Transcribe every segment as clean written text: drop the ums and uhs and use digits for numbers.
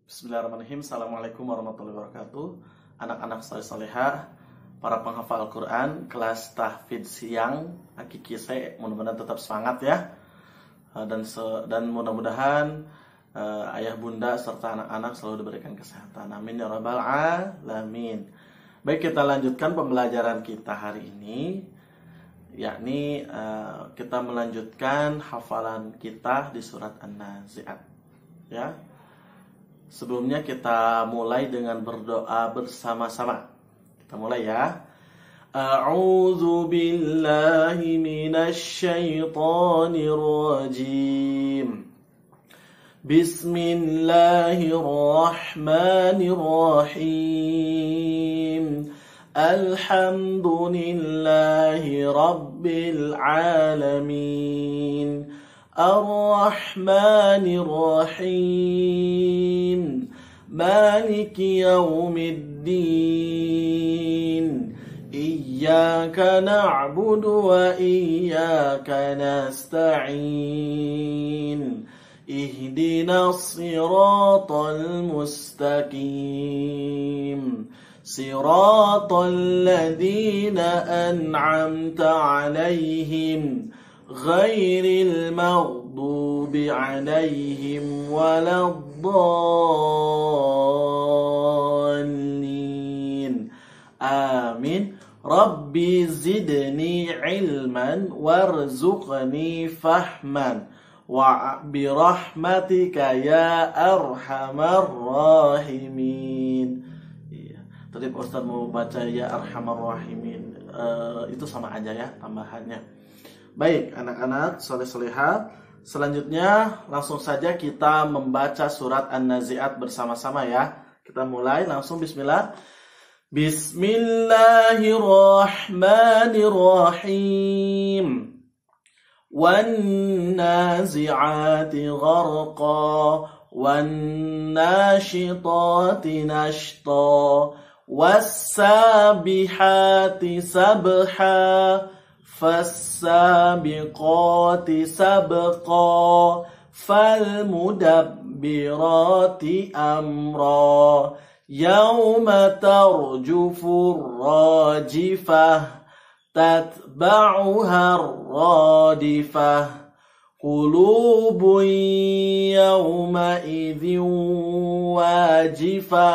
Bismillahirrahmanirrahim. Assalamualaikum warahmatullahi wabarakatuh. Anak-anak saleh-salehah, para penghafal Al-Quran, kelas tahfidz siang, hakiki saya mudah-mudahan tetap semangat ya. Dan mudah-mudahan ayah bunda serta anak-anak selalu diberikan kesehatan. Amin ya rabbal alamin. Baik, kita lanjutkan pembelajaran kita hari ini, yakni kita melanjutkan hafalan kita di surat An-Nazi'at ya. Sebelumnya kita mulai dengan berdoa bersama-sama. Kita mulai ya. A'udzu billahi minasy syaithanir rajim. Bismillahirrahmanirrahim. Alhamdulillahi rabbil alamin. Ar-Rahmanir Rahim. Maliki yaumiddin. Iyyaka na'budu wa iyyaka nasta'in. Ihdinas siratal mustaqim. Siratal ladzina an'amta 'alaihim ghairil maghdubi 'alaihim waladdallin. Amin. Rabbi zidni ilman warzuqni fahman wa birahmatika ya arhamar rahimin. Iya. Tadi Pak Ustaz mau baca ya arhamar rahimin. Itu sama aja ya tambahannya. Baik, anak-anak soleh-solehah, selanjutnya langsung saja kita membaca surat An-Nazi'at bersama-sama ya. Kita mulai langsung, bismillah. Bismillahirrahmanirrahim. Wan-nazi'ati gharqa, wan-nashitati nashta, was-sabihati sabha, فالسابقات سبقا فالمدبرات أمرا يوم ترجف الراجفة تتبعها الرادفة قلوب يومئذ واجفة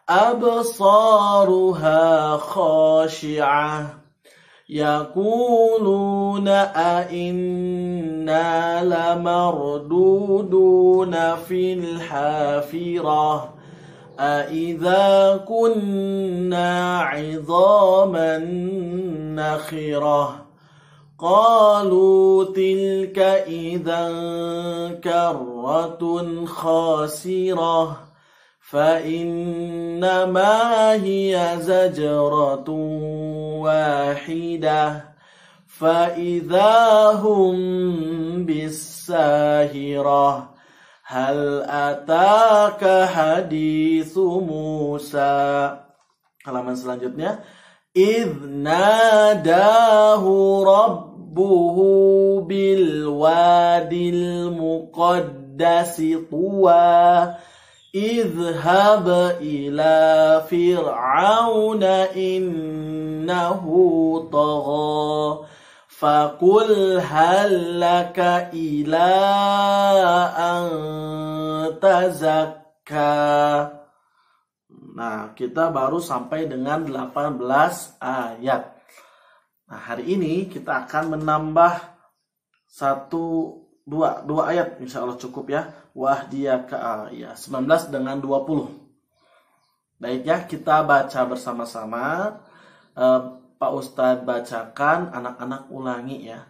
أبصارها خاشعة يقولون أئنا لمردودون في الحافرة أئذا كنا عظاما نخرة قالوا تلك إذا كرة خاسرة فإنما هي زجرة واحدة فإذا هم بالساهرة هل أتاك حديث موسى. Halaman selanjutnya. إذ ناداه ربه بالوادي المقدس طوى اذهب إلى فرعون إنه طغى فقل هل لك إلى أن تزكى. Nah, kita baru sampai dengan 18 ayat. Nah, hari ini kita akan menambah dua ayat, insya Allah cukup ya. Wahdiyaka ya 19 dengan 20. Baik ya, kita baca bersama-sama. Pak Ustadz bacakan, anak-anak ulangi ya.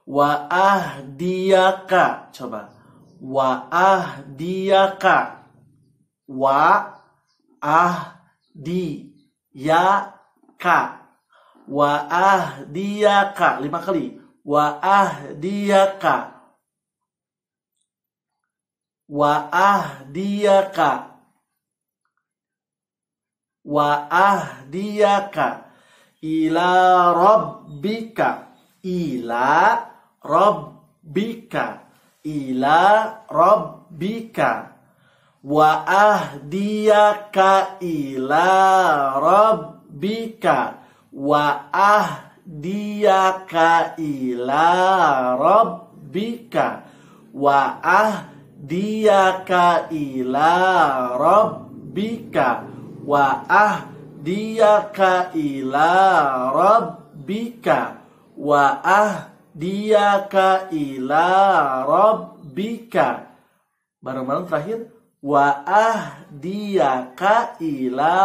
Wahdiyaka, coba. Wahdiyaka. Wahdiyaka. Wahdiyaka 5 kali. Wahdiyaka. Wahdiyaka. Wahdiyaka ila rabbika. Ila rabbika. Ila rabbika. wa ahdiyaka ila rabbika, wa ahdiyaka ila rabbika, wa ahdiyaka ila rabbika, wa ahdiyaka ila rabbika, wa ahdiyaka ila rabbika. Bareng-bareng terakhir, wa ahdiyaka ila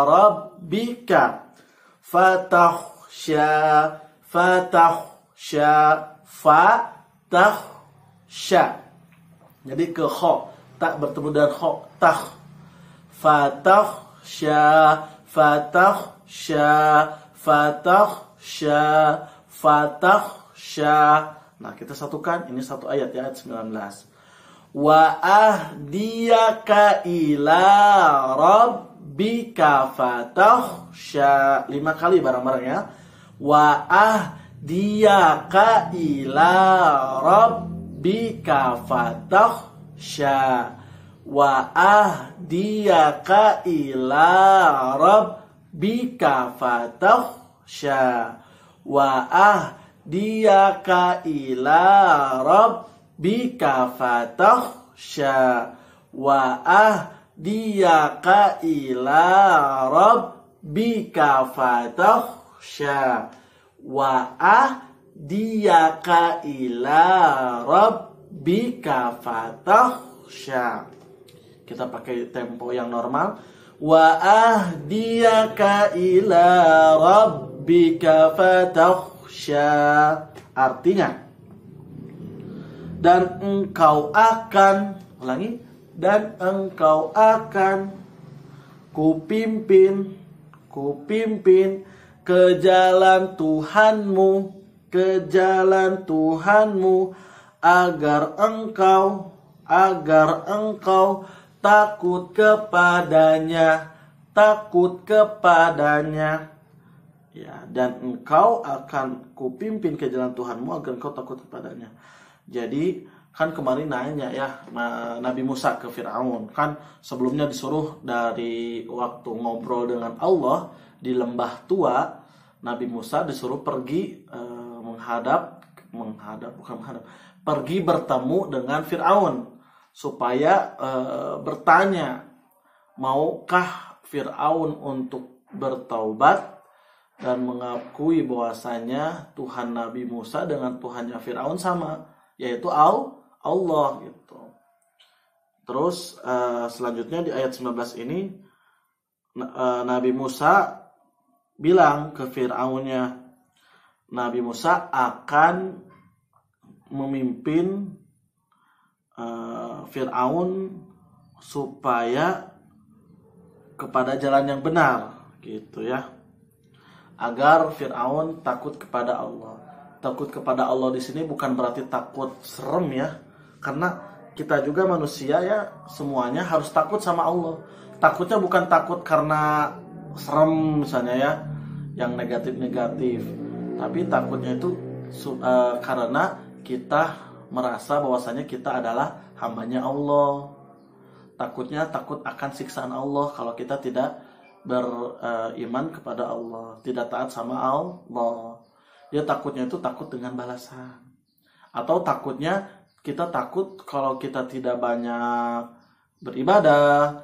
rabbika fatahsya, fatahsya, fatahsya. Jadi ke kho, tak bertemu dengan kho, tah. Fatahsya, fatahsya, fatahsya, fatahsya. Nah, kita satukan, ini satu ayat ya, ayat 19. Wa ahdiyaka ila rabbika fatahsya. 5 kali bareng-bareng ya. Wa ahdiyaka ila rabbika fatahsya, wa ahdiyaka ila rabbika fatahsya, wa ahdiyaka ila rabbika fatahsya, wa ahdiyaka ila rabbika fatahsya, wa ahdiyaka ila rabbika fatahsya. Kita pakai tempo yang normal. Wa ahdiyaka ila rabbika fatahsya. Artinya, dan engkau akan, ulangi, dan engkau akan kupimpin ke jalan Tuhanmu, ke jalan Tuhanmu, agar engkau takut kepadanya, takut kepadanya. Ya, dan engkau akan kupimpin ke jalan Tuhanmu agar engkau takut kepadanya. Jadi kan kemarin nanya ya Nabi Musa ke Fir'aun, kan sebelumnya disuruh dari waktu ngobrol dengan Allah di lembah tua, Nabi Musa disuruh pergi pergi bertemu dengan Fir'aun supaya bertanya, maukah Fir'aun untuk bertaubat dan mengakui bahwasanya Tuhan Nabi Musa dengan Tuhannya Fir'aun sama, yaitu Allah gitu. Terus selanjutnya di ayat 19 ini Nabi Musa bilang ke Fir'aunnya, Nabi Musa akan memimpin Fir'aun supaya kepada jalan yang benar gitu ya, agar Fir'aun takut kepada Allah. Takut kepada Allah di sini bukan berarti takut serem ya, karena kita juga manusia ya, semuanya harus takut sama Allah. Takutnya bukan takut karena serem misalnya ya, yang negatif-negatif, tapi takutnya itu karena kita merasa bahwasanya kita adalah hambanya Allah. Takutnya takut akan siksaan Allah kalau kita tidak beriman kepada Allah, tidak taat sama Allah. Dia takutnya itu takut dengan balasan. Atau takutnya kita takut kalau kita tidak banyak beribadah,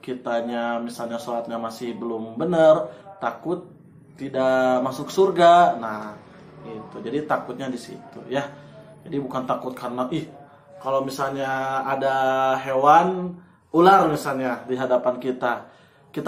kitanya misalnya sholatnya masih belum benar, takut tidak masuk surga. Nah, itu. Jadi takutnya di situ ya. Jadi bukan takut karena kalau misalnya ada hewan ular misalnya di hadapan kita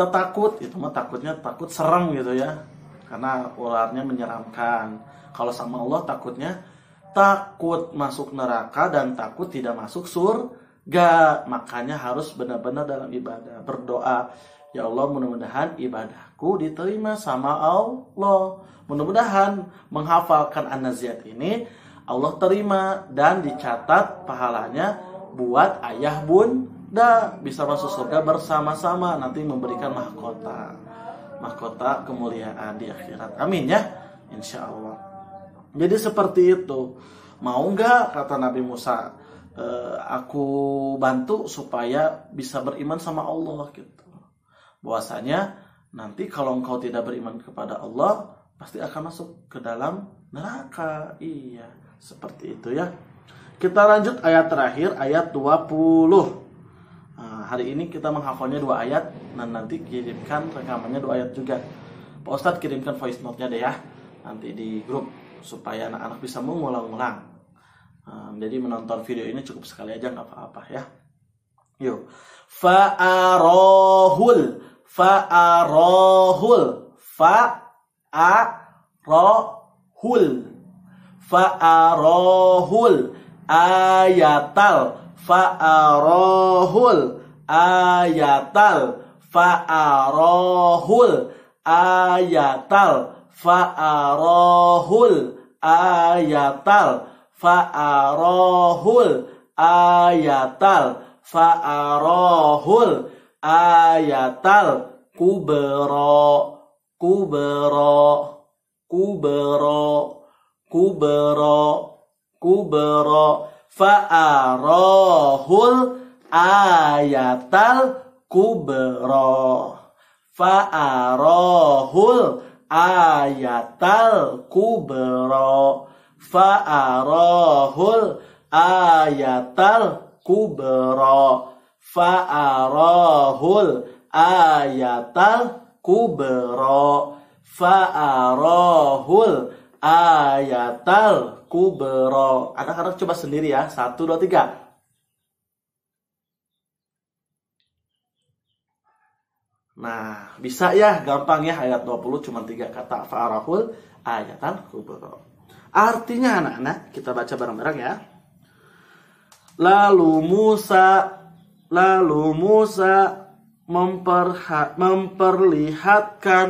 takut, itu mah takutnya takut serem gitu ya, karena ularnya menyeramkan. Kalau sama Allah takutnya takut masuk neraka dan takut tidak masuk surga. Makanya harus benar-benar dalam ibadah berdoa, ya Allah, mudah-mudahan ibadahku diterima sama Allah. Mudah-mudahan menghafalkan An-Naziat ini Allah terima dan dicatat pahalanya buat ayah bunda, bisa masuk surga bersama-sama, nanti memberikan mahkota kemuliaan di akhirat. Amin ya, insya Allah. Jadi seperti itu. Mau nggak, kata Nabi Musa, aku bantu supaya bisa beriman sama Allah gitu. Bahwasanya nanti kalau engkau tidak beriman kepada Allah pasti akan masuk ke dalam neraka. Iya, seperti itu ya. Kita lanjut ayat terakhir, ayat 20. Nah, hari ini kita menghafalnya 2 ayat dan nanti kirimkan rekamannya 2 ayat juga. Pak Ustadz kirimkan voice note-nya deh ya, nanti di grup supaya anak-anak bisa mengulang-ulang. Jadi menonton video ini cukup sekali aja, nggak apa-apa ya. Yuk. Fa'arohul ayatal fa'arohul ayatal kubro fa'arohul ayatal kubro Anak-anak coba sendiri ya. 1, 2, 3. Nah, bisa ya, gampang ya. Ayat 20 cuma 3 kata. Fa'arahul ayatal kubro. Artinya anak-anak, kita baca bareng-bareng ya. Lalu Musa memperlihatkan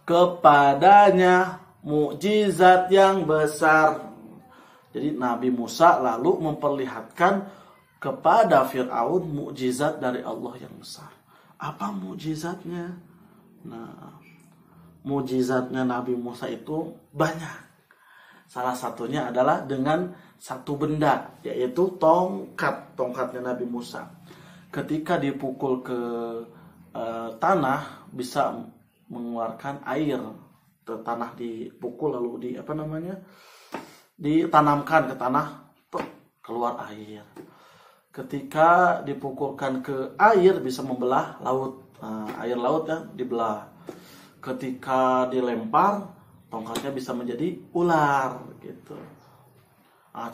kepadanya mukjizat yang besar. Jadi Nabi Musa lalu memperlihatkan kepada Fir'aun mukjizat dari Allah yang besar. Apa mukjizatnya? Nah, mukjizatnya Nabi Musa itu banyak. Salah satunya adalah dengan satu benda, yaitu tongkatnya Nabi Musa. Ketika dipukul ke tanah bisa mengeluarkan air. Tanah dipukul lalu ditanamkan ke tanah, keluar air. Ketika dipukulkan ke air bisa membelah laut. Air laut ya dibelah. Ketika dilempar, tongkatnya bisa menjadi ular gitu.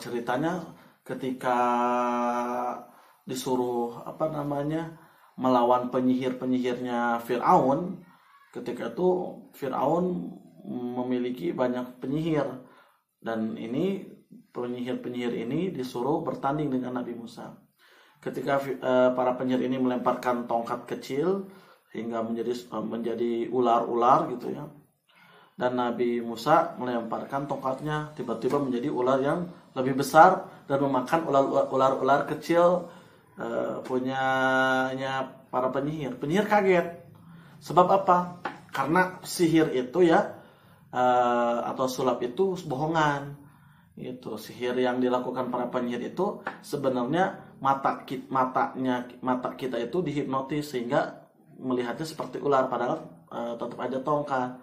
Ceritanya ketika disuruh melawan penyihirnya Fir'aun, ketika itu Fir'aun memiliki banyak penyihir, dan ini penyihir ini disuruh bertanding dengan Nabi Musa. Ketika para penyihir ini melemparkan tongkat kecil hingga menjadi ular-ular gitu ya, dan Nabi Musa melemparkan tongkatnya, tiba-tiba menjadi ular yang lebih besar dan memakan ular-ular kecil punyanya para penyihir. Penyihir kaget. Sebab apa? Karena sihir itu ya atau sulap itu bohongan. Itu sihir yang dilakukan para penyihir itu sebenarnya mata kita itu dihipnotis sehingga melihatnya seperti ular, padahal tetap aja tongkat.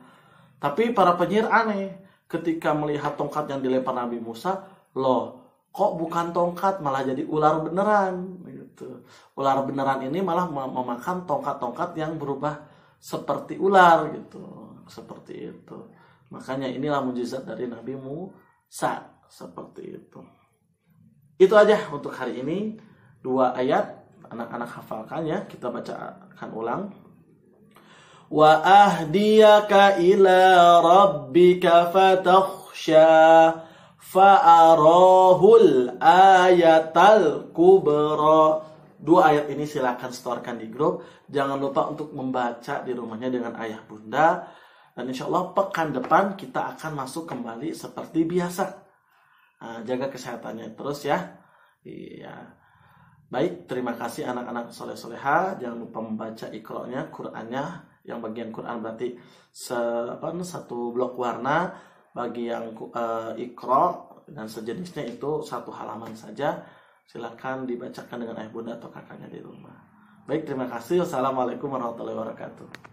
Tapi para penyihir aneh, ketika melihat tongkat yang dilempar Nabi Musa, loh kok bukan tongkat malah jadi ular beneran gitu. Ular beneran ini malah memakan tongkat-tongkat yang berubah seperti ular gitu. Seperti itu. Makanya inilah mukjizat dari Nabi Musa. Seperti itu. Itu aja untuk hari ini. 2 ayat anak-anak hafalkan ya. Kita bacakan ulang. Wa ahdiyaka ila rabbika fatakhsha fa'arahul ayatal kubra. 2 ayat ini silakan setorkan di grup. Jangan lupa untuk membaca di rumahnya dengan ayah bunda. Dan insya Allah pekan depan kita akan masuk kembali seperti biasa. Jaga kesehatannya terus ya. Iya. Baik, terima kasih anak-anak soleh-soleha. Jangan lupa membaca Iqra-nya, Qur'annya. Yang bagian Qur'an berarti satu blok warna. Bagi yang Iqra dan sejenisnya itu 1 halaman saja. Silakan dibacakan dengan ayah bunda atau kakaknya di rumah. Baik, terima kasih. Wassalamualaikum warahmatullahi wabarakatuh.